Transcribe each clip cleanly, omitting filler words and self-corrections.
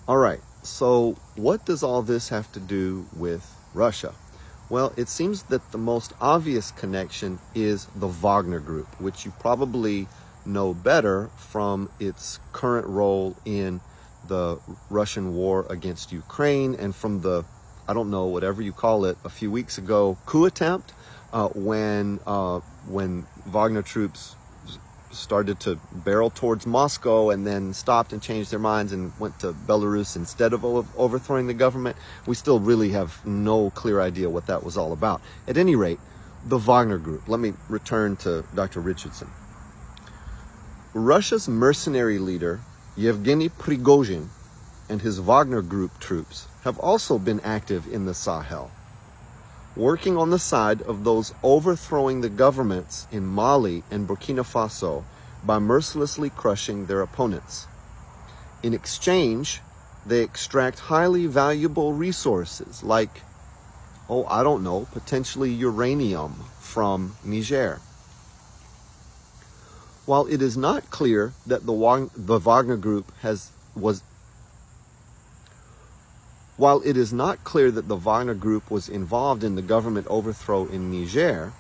All right, so what does all this have to do with Russia? Well, it seems that the most obvious connection is the Wagner Group, which you probably know better from its current role in the Russian war against Ukraine and from the, I don't know, whatever you call it, a few weeks ago, coup attempt when Wagner troops started to barrel towards Moscow and then stopped and changed their minds and went to Belarus instead of overthrowing the government. We still really have no clear idea what that was all about. At any rate, the Wagner Group. Let me return to Dr. Richardson. Russia's mercenary leader, Yevgeny Prigozhin, and his Wagner Group troops have also been active in the Sahel, working on the side of those overthrowing the governments in Mali and Burkina Faso by mercilessly crushing their opponents. In exchange, they extract highly valuable resources like, I don't know, potentially uranium from Niger. While it is not clear that the Wagner Group was involved in the government overthrow in Niger,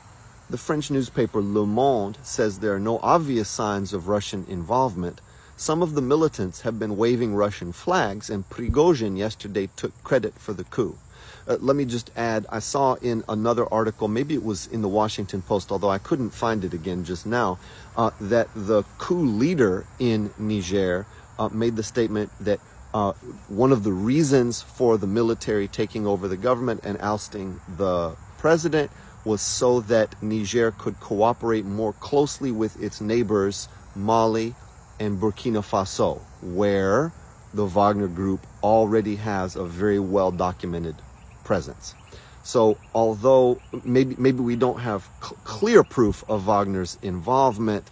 the French newspaper Le Monde says there are no obvious signs of Russian involvement. Some of the militants have been waving Russian flags, and Prigozhin yesterday took credit for the coup. Let me just add, I saw in another article, maybe it was in the Washington Post, although I couldn't find it again just now, that the coup leader in Niger made the statement that one of the reasons for the military taking over the government and ousting the president was so that Niger could cooperate more closely with its neighbors, Mali and Burkina Faso, where the Wagner Group already has a very well-documented presence. So although maybe we don't have clear proof of Wagner's involvement,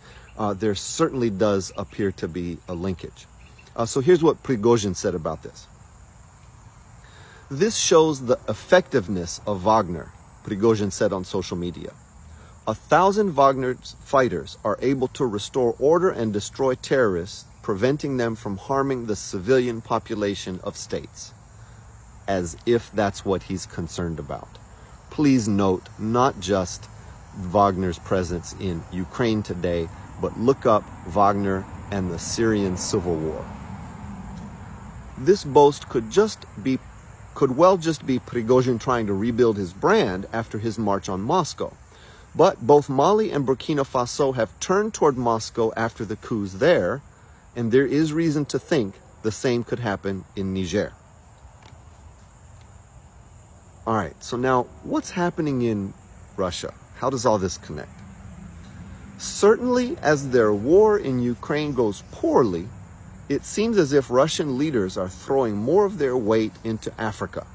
there certainly does appear to be a linkage. So here's what Prigozhin said about this. This shows the effectiveness of Wagner, Prigozhin said on social media. 1,000 Wagner fighters are able to restore order and destroy terrorists, preventing them from harming the civilian population of states. As if that's what he's concerned about. Please note, not just Wagner's presence in Ukraine today, but look up Wagner and the Syrian civil war. This boast could well just be Prigozhin trying to rebuild his brand after his march on Moscow. But both Mali and Burkina Faso have turned toward Moscow after the coups there, and there is reason to think the same could happen in Niger. All right, so now what's happening in Russia? How does all this connect? Certainly, as their war in Ukraine goes poorly, it seems as if Russian leaders are throwing more of their weight into Africa.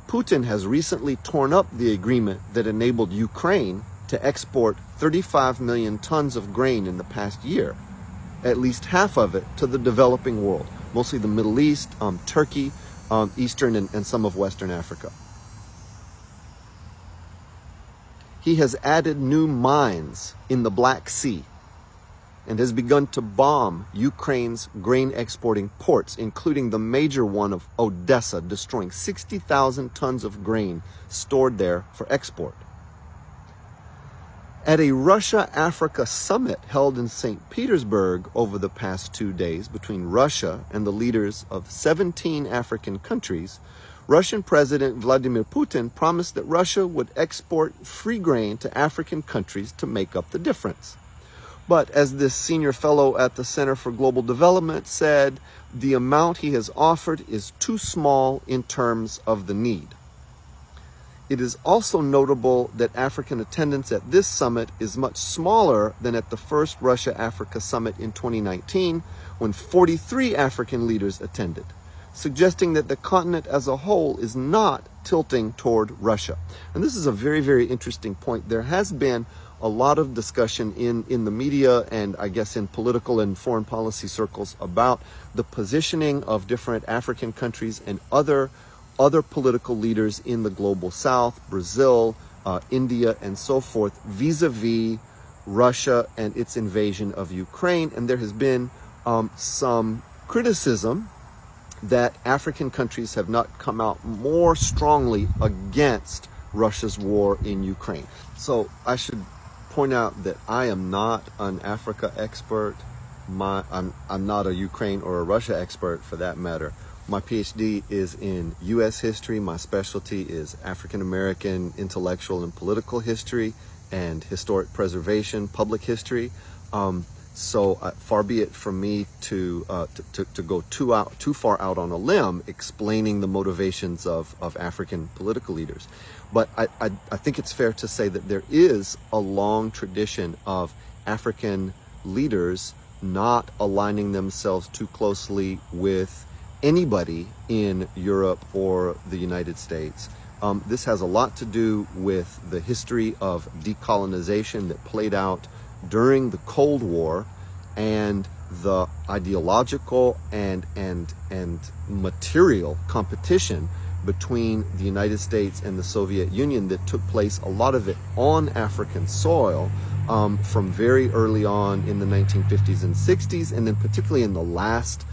Putin has recently torn up the agreement that enabled Ukraine to export 35 million tons of grain in the past year, at least half of it to the developing world, mostly the Middle East, Turkey, Eastern and some of Western Africa. He has added new mines in the Black Sea and has begun to bomb Ukraine's grain exporting ports, including the major one of Odessa, destroying 60,000 tons of grain stored there for export. At a Russia-Africa summit held in St. Petersburg over the past 2 days between Russia and the leaders of 17 African countries, Russian President Vladimir Putin promised that Russia would export free grain to African countries to make up the difference. But as this senior fellow at the Center for Global Development said, the amount he has offered is too small in terms of the need. It is also notable that African attendance at this summit is much smaller than at the first Russia-Africa summit in 2019, when 43 African leaders attended, suggesting that the continent as a whole is not tilting toward Russia. And this is a very, very interesting point. There has been a lot of discussion in the media and I guess in political and foreign policy circles about the positioning of different African countries and other political leaders in the global south, Brazil, India, and so forth, vis-a-vis Russia and its invasion of Ukraine. And there has been some criticism that African countries have not come out more strongly against Russia's war in Ukraine. So I should point out that I am not an Africa expert. I'm not a Ukraine or a Russia expert for that matter. My PhD is in U.S. history. My specialty is African American intellectual and political history and historic preservation, public history. So far be it from me to go too far out on a limb explaining the motivations of African political leaders. But I think it's fair to say that there is a long tradition of African leaders not aligning themselves too closely with anybody in Europe or the United States. This has a lot to do with the history of decolonization that played out during the Cold War and the ideological and material competition between the United States and the Soviet Union that took place, a lot of it on African soil, from very early on in the 1950s and 60s, and then particularly in the last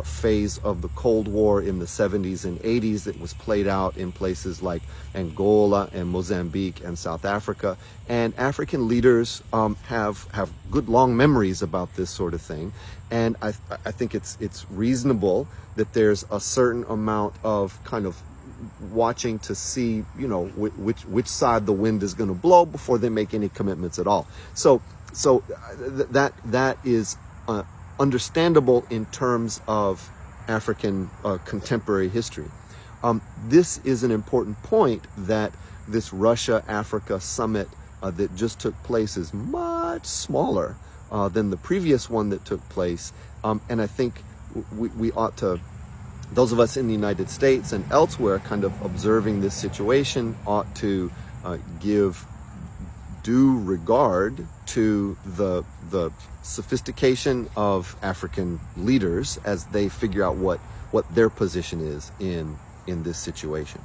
phase of the Cold War in the 70s and 80s that was played out in places like Angola and Mozambique and South Africa. And African leaders have good long memories about this sort of thing. And I think it's reasonable that there's a certain amount of kind of watching to see, you know, which side the wind is going to blow before they make any commitments at all. So that is understandable in terms of African contemporary history. This is an important point, that this Russia-Africa summit that just took place is much smaller than the previous one that took place. And I think we ought to, those of us in the United States and elsewhere kind of observing this situation, ought to give due regard to the sophistication of African leaders as they figure out what their position is in this situation.